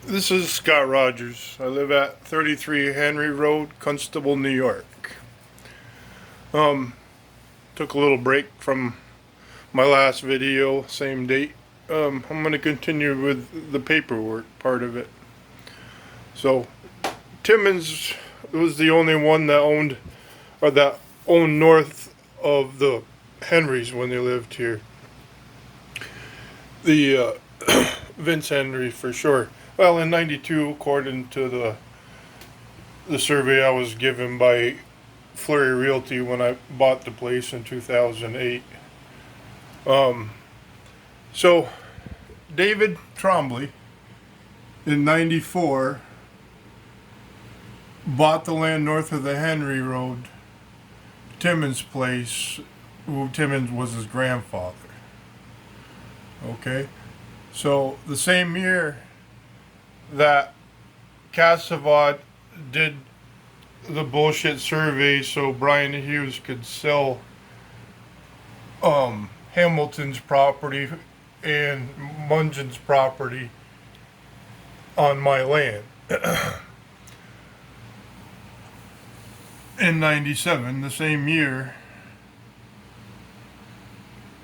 This is Scott Rogers. I live at 33 Henry Road, Constable, New York. Took a little break from my last video, same date. I'm going to continue with the paperwork part of it. So, Timmons was the only one that owned north of the Henrys when they lived here. The Vince Henry for sure. Well, in '92, according to the survey I was given by Fleury Realty when I bought the place in 2008. So David Trombley in '94 bought the land north of the Henry Road, Timmons' place, who Timmons was his grandfather. Okay, so the same year that Cassavant did the bullshit survey so Bryan Hughes could sell Hamilton's property and Mungin's property on my land. In '97, the same year,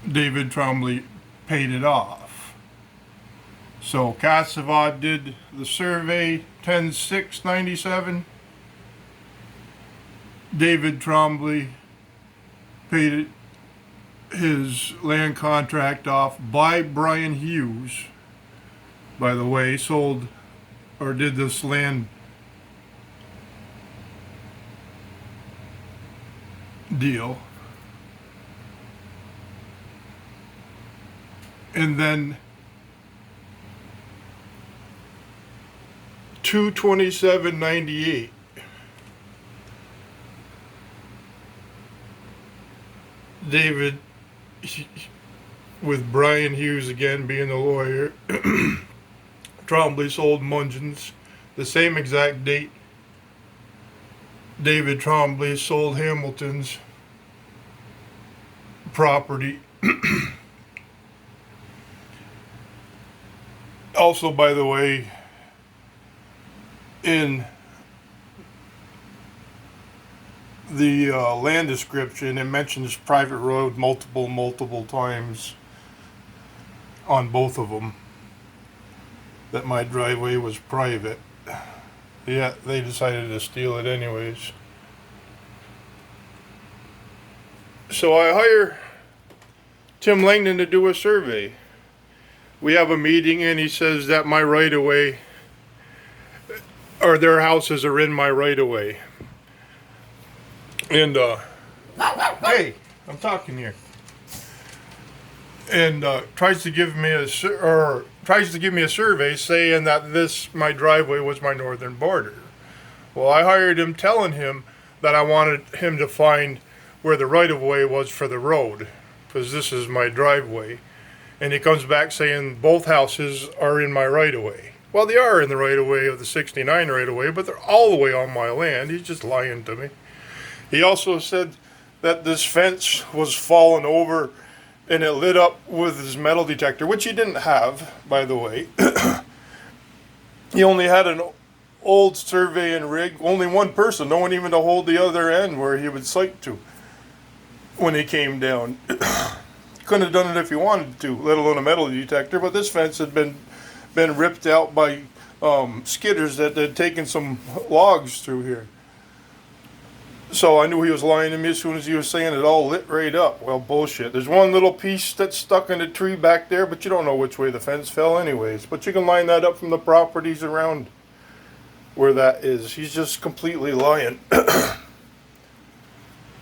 David Trombley paid it off. So Cassavant did the survey 10/6/97. David Trombley paid his land contract off by Bryan Hughes. By the way, sold or did this land deal. And then 2/27/98. David, with Bryan Hughes again being the lawyer, Trombley sold Mungin's. The same exact date, David Trombley sold Hamilton's property. Also, by the way, in the land description, it mentions private road multiple times on both of them, that my driveway was private. Yeah, they decided to steal it anyways. So I hire Tim Langdon to do a survey. We have a meeting and he says that my right-of-way, or their houses are in my right-of-way. And, hey, I'm talking here. And tries to give me a survey saying that my driveway was my northern border. Well, I hired him telling him that I wanted him to find where the right-of-way was for the road, because this is my driveway. And he comes back saying both houses are in my right-of-way. Well, they are in the right-of-way of the 69 right-of-way, but they're all the way on my land. He's just lying to me. He also said that this fence was fallen over and it lit up with his metal detector, which he didn't have, by the way. He only had an old surveying rig, only one person, no one even to hold the other end where he would sight to when he came down. Couldn't have done it if he wanted to, let alone a metal detector, but this fence had been ripped out by skidders that had taken some logs through here. So I knew he was lying to me as soon as he was saying it all lit right up. Well, bullshit. There's one little piece that's stuck in a tree back there, but you don't know which way the fence fell anyways. But you can line that up from the properties around where that is. He's just completely lying.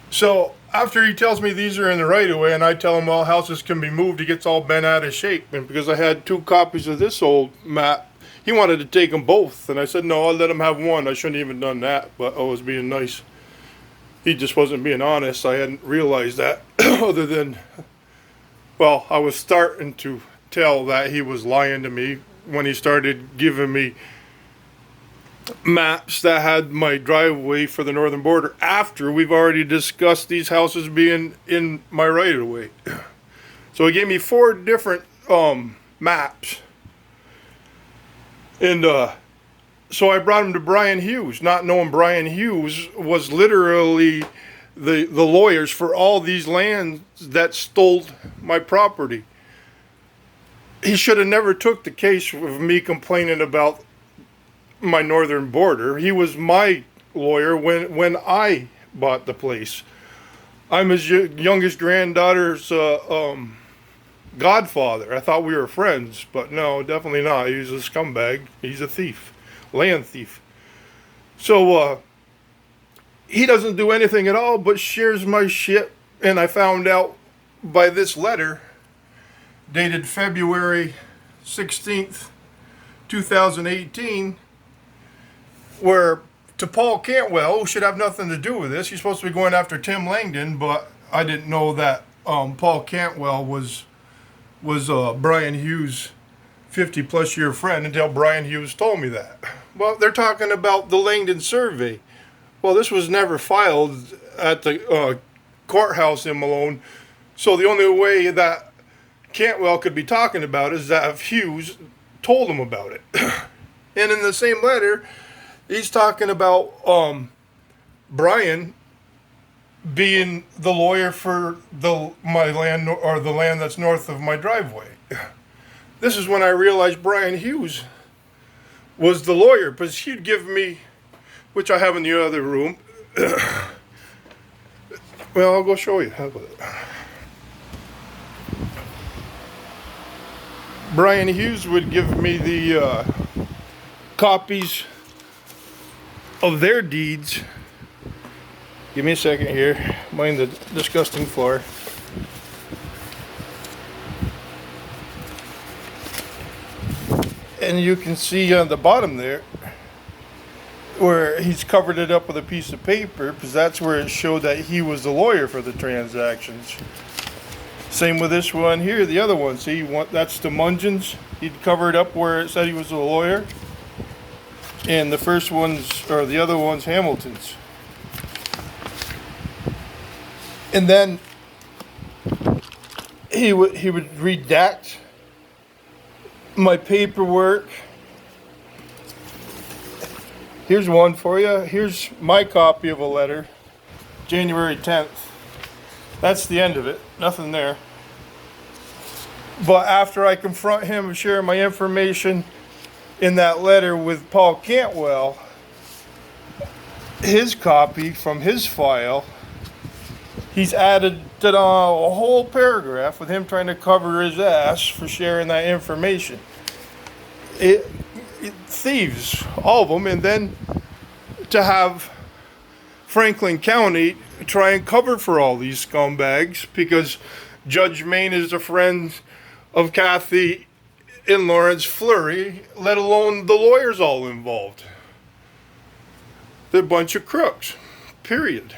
So after he tells me these are in the right-of-way, and I tell him all houses can be moved, he gets all bent out of shape. And because I had 2 copies of this old map, he wanted to take them both. And I said, no, I'll let him have one. I shouldn't have even done that, but I was being nice. He just wasn't being honest. I hadn't realized that. Other than, well, I was starting to tell that he was lying to me when he started giving me maps that had my driveway for the northern border after we've already discussed these houses being in my right-of-way. So he gave me 4 different maps And so I brought him to Bryan Hughes, not knowing Bryan Hughes was literally the lawyers for all these lands that stole my property. He should have never took the case of me complaining about my northern border. He was my lawyer when I bought the place. I'm his youngest granddaughter's godfather. I thought we were friends, but no, definitely not. He's a scumbag. He's a thief, land thief. So he doesn't do anything at all but shares my shit. And I found out by this letter dated February 16th, 2018, where to Paul Cantwell, who should have nothing to do with this. He's supposed to be going after Tim Langdon, but I didn't know that Paul Cantwell was Bryan Hughes' 50-plus year friend until Bryan Hughes told me that. Well, they're talking about the Langdon survey. Well, this was never filed at the courthouse in Malone, so the only way that Cantwell could be talking about it is that if Hughes told him about it. And in the same letter, he's talking about Bryan being the lawyer for my land, or the land that's north of my driveway. This is when I realized Bryan Hughes was the lawyer, because he'd give me, which I have in the other room. Well, I'll go show you. How about it? Bryan Hughes would give me the copies of their deeds. Give me a second here. Mind the disgusting floor. And you can see on the bottom there where he's covered it up with a piece of paper, because that's where it showed that he was the lawyer for the transactions. Same with this one here, the other one. See, that's the Mungeons. He'd covered up where it said he was a lawyer. And the first one's, or the other one's Hamiltons. And then he would redact my paperwork. Here's one for you. Here's my copy of a letter, January 10th. That's the end of it. Nothing there. But after I confront him and share my information in that letter with Paul Cantwell, his copy from his file, he's added a whole paragraph with him trying to cover his ass for sharing that information. It thieves, all of them, and then to have Franklin County try and cover for all these scumbags because Judge Main is a friend of Kathy and Lawrence Fleury, let alone the lawyers all involved. They're a bunch of crooks, period.